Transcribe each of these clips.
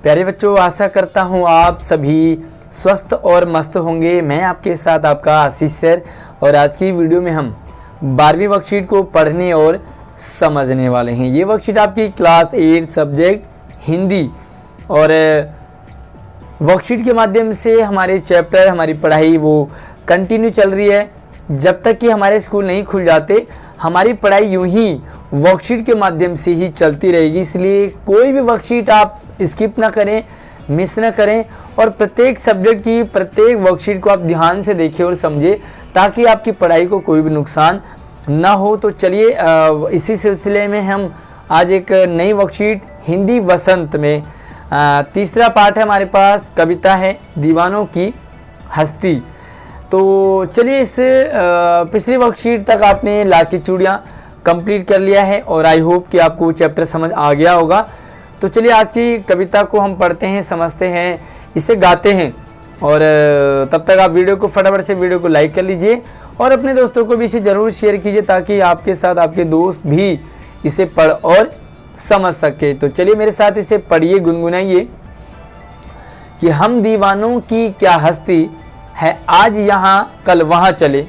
प्यारे बच्चों, आशा करता हूँ आप सभी स्वस्थ और मस्त होंगे। मैं आपके साथ आपका आशीष सर, और आज की वीडियो में हम 12वीं वर्कशीट को पढ़ने और समझने वाले हैं। ये वर्कशीट आपकी क्लास 8 सब्जेक्ट हिंदी, और वर्कशीट के माध्यम से हमारे चैप्टर, हमारी पढ़ाई वो कंटिन्यू चल रही है। जब तक कि हमारे स्कूल नहीं खुल जाते, हमारी पढ़ाई यूं ही वर्कशीट के माध्यम से ही चलती रहेगी। इसलिए कोई भी वर्कशीट आप स्किप ना करें, मिस ना करें, और प्रत्येक सब्जेक्ट की प्रत्येक वर्कशीट को आप ध्यान से देखें और समझें, ताकि आपकी पढ़ाई को कोई भी नुकसान ना हो। तो चलिए इसी सिलसिले में हम आज एक नई वर्कशीट हिंदी वसंत में तीसरा पार्ट है हमारे पास, कविता है दीवानों की हस्ती। तो चलिए इस पिछली वर्कशीट तक आपने ला की चूड़ियाँ कंप्लीट कर लिया है, और आई होप कि आपको चैप्टर समझ आ गया होगा। तो चलिए आज की कविता को हम पढ़ते हैं, समझते हैं, इसे गाते हैं। और तब तक आप वीडियो को फटाफट से वीडियो को लाइक कर लीजिए और अपने दोस्तों को भी इसे ज़रूर शेयर कीजिए, ताकि आपके साथ आपके दोस्त भी इसे पढ़ और समझ सके। तो चलिए मेरे साथ इसे पढ़िए, गुनगुनाइए कि हम दीवानों की क्या हस्ती है, आज यहाँ कल वहाँ चले,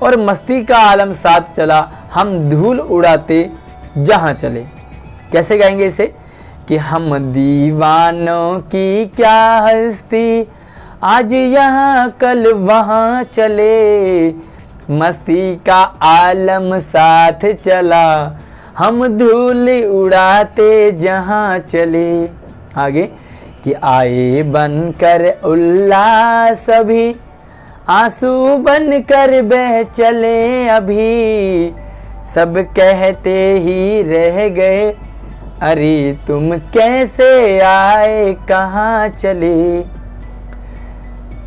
और मस्ती का आलम साथ चला, हम धूल उड़ाते जहाँ चले। कैसे गाएंगे इसे कि हम दीवानों की क्या हस्ती, आज यहाँ कल वहाँ चले, मस्ती का आलम साथ चला, हम धूल उड़ाते जहाँ चले। आगे कि आए बनकर उल्लास अभी, आंसू बनकर बह चले अभी, सब कहते ही रह गए, अरे तुम कैसे आए कहाँ चले।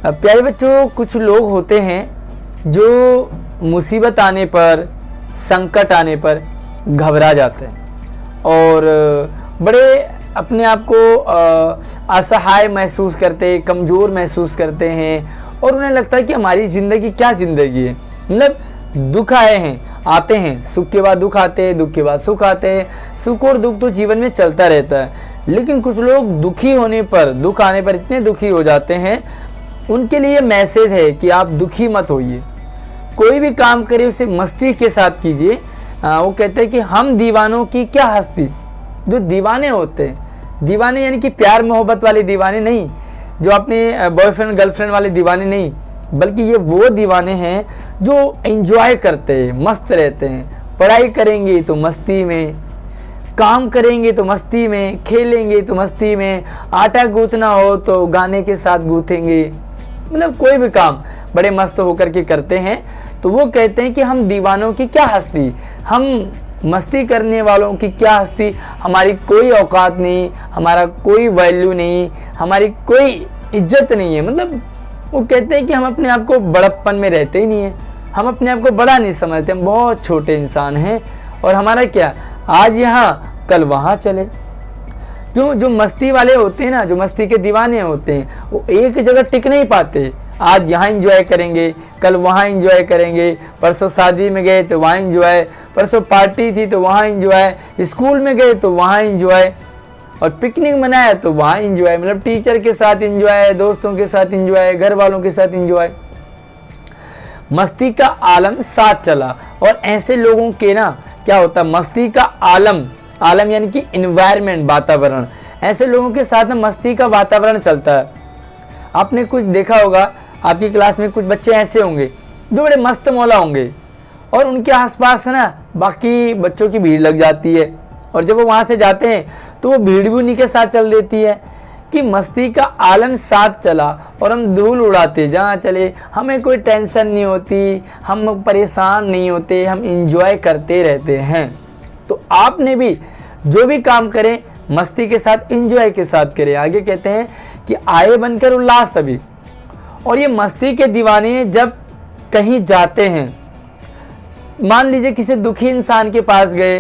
अब प्यारे बच्चों, कुछ लोग होते हैं जो मुसीबत आने पर, संकट आने पर घबरा जाते हैं और बड़े अपने आप को असहाय महसूस करते हैं, कमज़ोर महसूस करते हैं, और उन्हें लगता है कि हमारी ज़िंदगी क्या ज़िंदगी है। मतलब दुख आए हैं, आते हैं, सुख के बाद दुख आते हैं, दुख के बाद सुख आते हैं, सुख और दुख तो जीवन में चलता रहता है। लेकिन कुछ लोग दुखी होने पर, दुख आने पर इतने दुखी हो जाते हैं, उनके लिए मैसेज है कि आप दुखी मत होइए, कोई भी काम करिए उसे मस्ती के साथ कीजिए। वो कहते हैं कि हम दीवानों की क्या हस्ती। जो दीवाने होते हैं, दीवाने यानी कि प्यार मोहब्बत वाले दीवाने नहीं, जो अपने बॉयफ्रेंड गर्लफ्रेंड वाले दीवाने नहीं, बल्कि ये वो दीवाने हैं जो एंजॉय करते हैं, मस्त रहते हैं। पढ़ाई करेंगे तो मस्ती में, काम करेंगे तो मस्ती में, खेलेंगे तो मस्ती में, आटा गूंथना हो तो गाने के साथ गूंथेंगे। मतलब कोई भी काम बड़े मस्त होकर के करते हैं। तो वो कहते हैं कि हम दीवानों की क्या हस्ती, हम मस्ती करने वालों की क्या हस्ती, हमारी कोई औकात नहीं, हमारा कोई वैल्यू नहीं, हमारी कोई इज्जत नहीं है। मतलब वो कहते हैं कि हम अपने आप को बड़प्पन में रहते ही नहीं है, हम अपने आप को बड़ा नहीं समझते, हम बहुत छोटे इंसान हैं, और हमारा क्या, आज यहाँ कल वहाँ चले। जो मस्ती वाले होते हैं ना, जो मस्ती के दीवाने होते हैं, वो एक जगह टिक नहीं पाते। आज यहाँ एंजॉय करेंगे, कल वहाँ एंजॉय करेंगे, परसों शादी में गए तो वहाँ एंजॉय, परसों पार्टी थी तो वहाँ एंजॉय, स्कूल में गए तो वहाँ एंजॉय, और पिकनिक मनाया तो वहाँ एंजॉय। मतलब टीचर के साथ एंजॉय, दोस्तों के साथ एंजॉय, घर वालों के साथ एंजॉय, मस्ती का आलम साथ चला। और ऐसे लोगों के ना क्या होता है, मस्ती का आलम, आलम यानी कि इन्वायरमेंट, वातावरण, ऐसे लोगों के साथ में मस्ती का वातावरण चलता है। आपने कुछ देखा होगा, आपकी क्लास में कुछ बच्चे ऐसे होंगे जो बड़े मस्त मौला होंगे, और उनके आसपास ना बाकी बच्चों की भीड़ लग जाती है, और जब वो वहाँ से जाते हैं तो वो भीड़ भी उन्हीं के साथ चल देती है। कि मस्ती का आलम साथ चला, और हम धूल उड़ाते जहाँ चले, हमें कोई टेंशन नहीं होती, हम परेशान नहीं होते, हम इंजॉय करते रहते हैं। तो आपने भी जो भी काम करें मस्ती के साथ, इंजॉय के साथ करें। आगे कहते हैं कि आए बनकर उल्लास सभी, और ये मस्ती के दीवाने जब कहीं जाते हैं, मान लीजिए किसी दुखी इंसान के पास गए,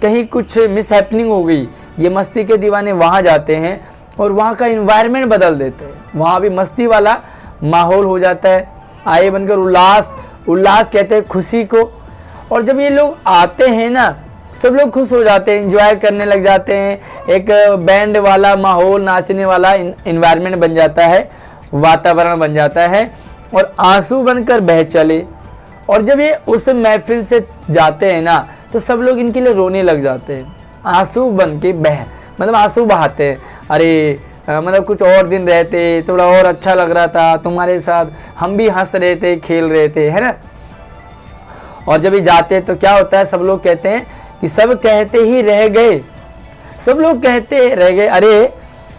कहीं कुछ मिसहैपनिंग हो गई, ये मस्ती के दीवाने वहाँ जाते हैं और वहाँ का इन्वायरमेंट बदल देते हैं, वहाँ भी मस्ती वाला माहौल हो जाता है। आए बनकर उल्लास, उल्लास कहते हैं खुशी को। और जब ये लोग आते हैं ना, सब लोग खुश हो जाते हैं, एंजॉय करने लग जाते हैं। एक बैंड वाला माहौल, नाचने वाला इन्वायरमेंट बन जाता है, वातावरण बन जाता है और आंसू बनकर बह चले। और जब ये उस महफिल से जाते हैं ना तो सब लोग इनके लिए रोने लग जाते हैं, आंसू बन के मतलब आंसू बहाते हैं। अरे मतलब कुछ और दिन रहते, थोड़ा और अच्छा लग रहा था तुम्हारे साथ, हम भी हंस रहे थे, खेल रहे थे, है ना। और जब ये जाते तो क्या होता है, सब लोग कहते हैं कि सब कहते ही रह गए, सब लोग कहते रह गए, अरे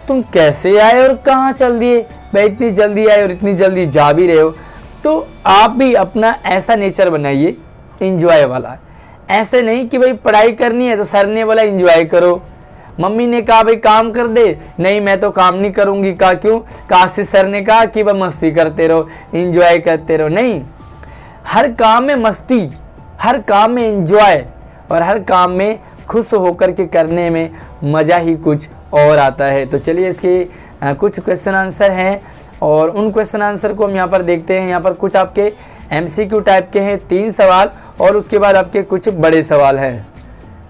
तुम कैसे आए और कहाँ चल दिए भाई, इतनी जल्दी आए और इतनी जल्दी जा भी रहे हो। तो आप भी अपना ऐसा नेचर बनाइए इंजॉय वाला, ऐसे नहीं कि भाई पढ़ाई करनी है तो सर ने बोला इंजॉय करो, मम्मी ने कहा भाई काम कर दे, नहीं मैं तो काम नहीं करूँगी, कहा क्यों, काशी सर ने कहा कि भाई मस्ती करते रहो, इंजॉय करते रहो। नहीं, हर काम में मस्ती, हर काम में इंजॉय और हर काम में खुश होकर के करने में मज़ा ही कुछ और आता है। तो चलिए इसके कुछ क्वेश्चन आंसर हैं और उन क्वेश्चन आंसर को हम यहाँ पर देखते हैं। यहाँ पर कुछ आपके MCQ टाइप के हैं 3 सवाल और उसके बाद आपके कुछ बड़े सवाल हैं।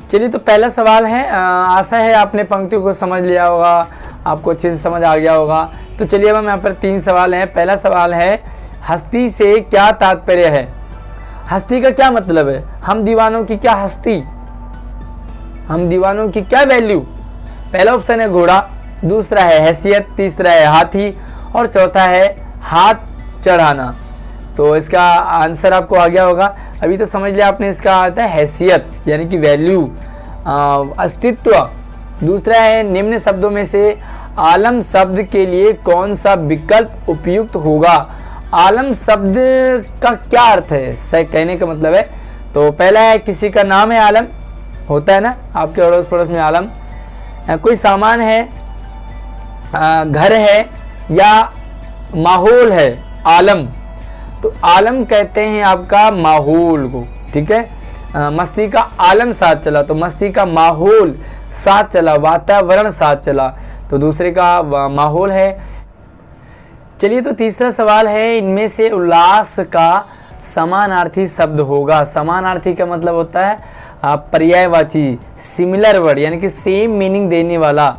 चलिए तो पहला सवाल है, आशा है आपने पंक्तियों को समझ लिया होगा, आपको अच्छे से समझ आ गया होगा। तो चलिए अब हम यहाँ पर 3 सवाल हैं। पहला सवाल है, हस्ती से क्या तात्पर्य है? हस्ती का क्या मतलब है? हम दीवानों की क्या हस्ती, हम दीवानों की क्या वैल्यू? पहला ऑप्शन है घोड़ा, दूसरा है हैसियत, तीसरा है हाथी और चौथा है हाथ चढ़ाना। तो इसका आंसर आपको आ गया होगा, अभी तो समझ लिया आपने। इसका आता है हैसियत यानी कि वैल्यू, अस्तित्व। दूसरा है निम्न शब्दों में से आलम शब्द के लिए कौन सा विकल्प उपयुक्त होगा? आलम शब्द का क्या अर्थ है, सही कहने का मतलब है। तो पहला है किसी का नाम है, आलम होता है ना आपके अड़ोस पड़ोस में आलम, कोई सामान है, घर है या माहौल है, आलम। तो आलम कहते हैं आपका माहौल को, ठीक है। मस्ती का आलम साथ चला, तो मस्ती का माहौल साथ चला, वातावरण साथ चला, तो दूसरे का माहौल है। चलिए तो तीसरा सवाल है, इनमें से उल्लास का समानार्थी शब्द होगा। समानार्थी का मतलब होता है पर्यायवाची, सिमिलर वर्ड यानी कि सेम मीनिंग देने वाला।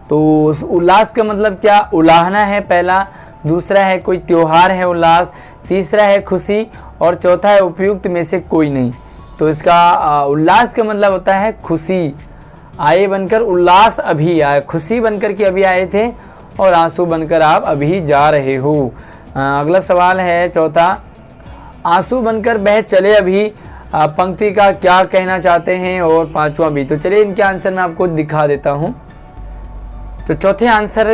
तो उल्लास का मतलब क्या, उलाहना है पहला, दूसरा है कोई त्योहार है उल्लास, तीसरा है खुशी और चौथा है उपयुक्त में से कोई नहीं। तो इसका उल्लास का मतलब होता है खुशी, आए बनकर उल्लास अभी आए, खुशी बनकर के अभी आए थे और आंसू बनकर आप अभी जा रहे हो। अगला सवाल है चौथा, आंसू बनकर बह चले अभी, पंक्ति का क्या कहना चाहते हैं? और पांचवा भी। तो चलिए इनके आंसर मैं आपको दिखा देता हूँ। तो चौथे आंसर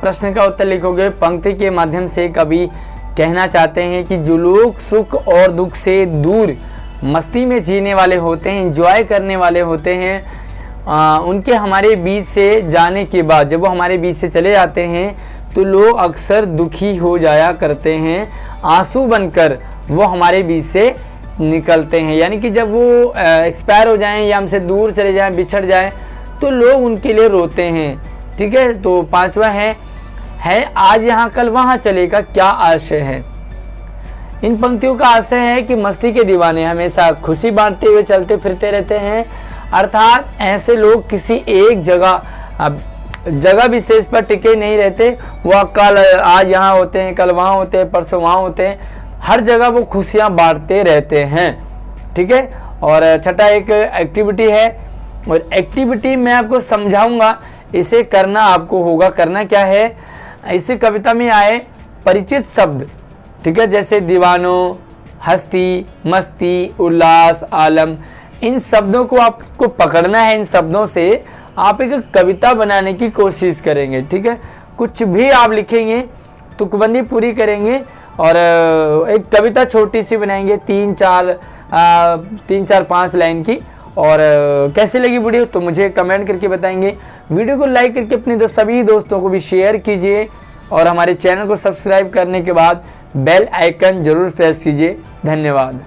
प्रश्न का उत्तर लिखोगे, पंक्ति के माध्यम से कवि कहना चाहते हैं कि जो लोग सुख और दुख से दूर मस्ती में जीने वाले होते हैं, एंजॉय करने वाले होते हैं, उनके हमारे बीच से जाने के बाद जब वो हमारे बीच से चले जाते हैं तो लोग अक्सर दुखी हो जाया करते हैं, आंसू बनकर वो हमारे बीच से निकलते हैं। यानी कि जब वो एक्सपायर हो जाएं या हमसे दूर चले जाएं, बिछड़ जाएं, तो लोग उनके लिए रोते हैं, ठीक है। तो पांचवा है आज यहाँ कल वहाँ चलेगा, क्या आशय है? इन पंक्तियों का आशय है कि मस्ती के दीवाने हमेशा खुशी बांटते हुए चलते फिरते रहते हैं, अर्थात ऐसे लोग किसी एक जगह विशेष पर टिके नहीं रहते। वह कल आज यहाँ होते हैं, कल वहाँ होते हैं, परसों वहाँ होते हैं, हर जगह वो खुशियाँ बांटते रहते हैं, ठीक है। और छठा एक एक्टिविटी है, और एक्टिविटी मैं आपको समझाऊंगा, इसे करना आपको होगा। करना क्या है, इसे कविता में आए परिचित शब्द, ठीक है, जैसे दीवानों, हस्ती, मस्ती, उल्लास, आलम, इन शब्दों को आपको पकड़ना है। इन शब्दों से आप एक कविता बनाने की कोशिश करेंगे, ठीक है। कुछ भी आप लिखेंगे, तुकबंदी पूरी करेंगे और एक कविता छोटी सी बनाएंगे, 3-4-5 लाइन की। और कैसे लगी वीडियो तो मुझे कमेंट करके बताएंगे। वीडियो को लाइक करके अपने सभी दोस्तों को भी शेयर कीजिए और हमारे चैनल को सब्सक्राइब करने के बाद बेल आइकन जरूर प्रेस कीजिए। धन्यवाद।